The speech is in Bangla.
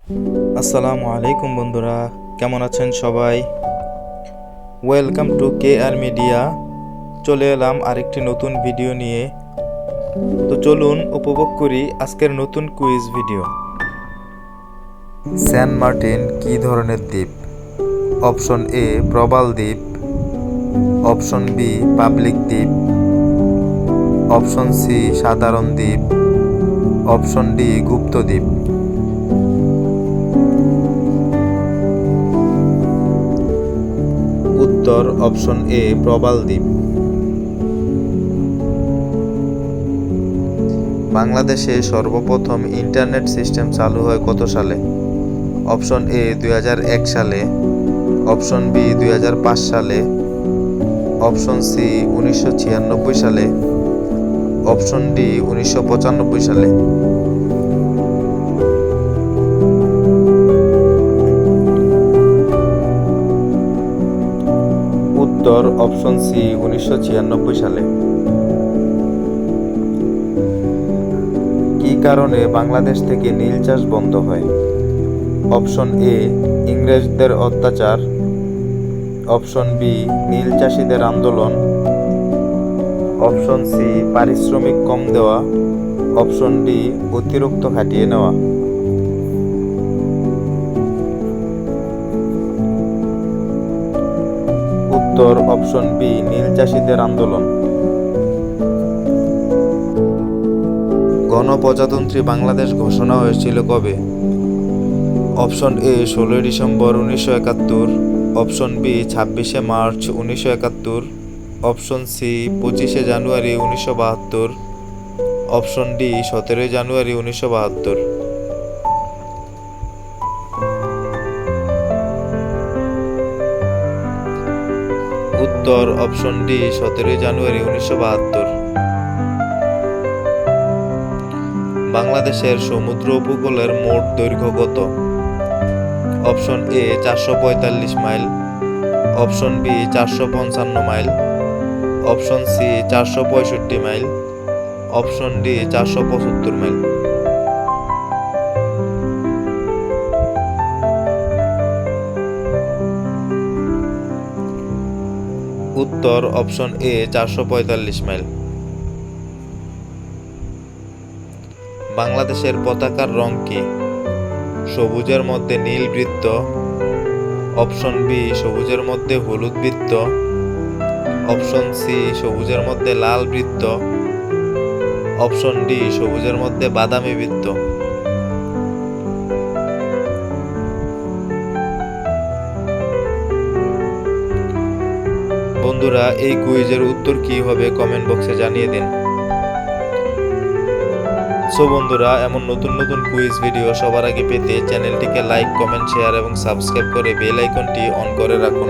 আসসালামু আলাইকুম বন্ধুরা, কেমন আছেন সবাই? Welcome to K R media. চলে এলাম আরেকটি নতুন ভিডিও নিয়ে। তো চলুন উপভোগ করি আজকের নতুন কুইজ ভিডিও। সেন্ট মার্টিন কী ধরনের দ্বীপ? অপশন এ প্রবাল দ্বীপ, অপশন বি পাবলিক দ্বীপ, অপশন সি সাধারণ দ্বীপ, অপশন ডি গুপ্ত দ্বীপ। উত্তর অপশন এ প্রবাল দ্বীপ। বাংলাদেশে সর্বপ্রথম ইন্টারনেট সিস্টেম চালু হয় কত সালে? অপশন এ 2001 সালে, অপশন বি 2005 সালে, অপশন সি 1996 সালে, অপশন ডি 1995 সালে। উত্তর অপশন সি 1996 সালে। কি কারণে বাংলাদেশ থেকে নীল চাষ বন্ধ হয়? অপশন এ ইংরেজদের অত্যাচার, অপশন বি নীল চাষীদের আন্দোলন, অপশন সি পারিশ্রমিক কম দেওয়া, অপশন ডি অতিরিক্ত খাটিয়ে নেওয়া। উত্তর অপশন বি নীল চাষীদের আন্দোলন। গণপ্রজাতন্ত্রী বাংলাদেশ ঘোষণা হয়েছিল কবে? Option A 16 December 1971, option B 26 March 1971, option C 25 January 1972, option D 17 January 1972। উত্তর অপশন ডি 17 জানুয়ারি 1972। বাংলাদেশের সমুদ্র উপকূলের মোট দৈর্ঘ্য কত? Option A 445 mile, option B 455 mile, option C 465 mile, option D 475 mile. উত্তর অপশন এ 445 মাইল। বাংলাদেশের পতাকার রং কি? সবুজের মধ্যে নীল বৃত্ত, অপশন বি সবুজের মধ্যে হলুদ বৃত্ত, অপশন সি সবুজের মধ্যে লাল বৃত্ত, অপশন ডি সবুজের মধ্যে বাদামি বৃত্ত। বন্ধুরা, এই কুইজের উত্তর কি হবে কমেন্ট বক্সে জানিয়ে দিন। সো বন্ধুরা, এমন নতুন নতুন কুইজ ভিডিও সবার আগে পেতে চ্যানেলটিকে লাইক, কমেন্ট, শেয়ার এবং সাবস্ক্রাইব করে বেল আইকনটি অন করে রাখুন।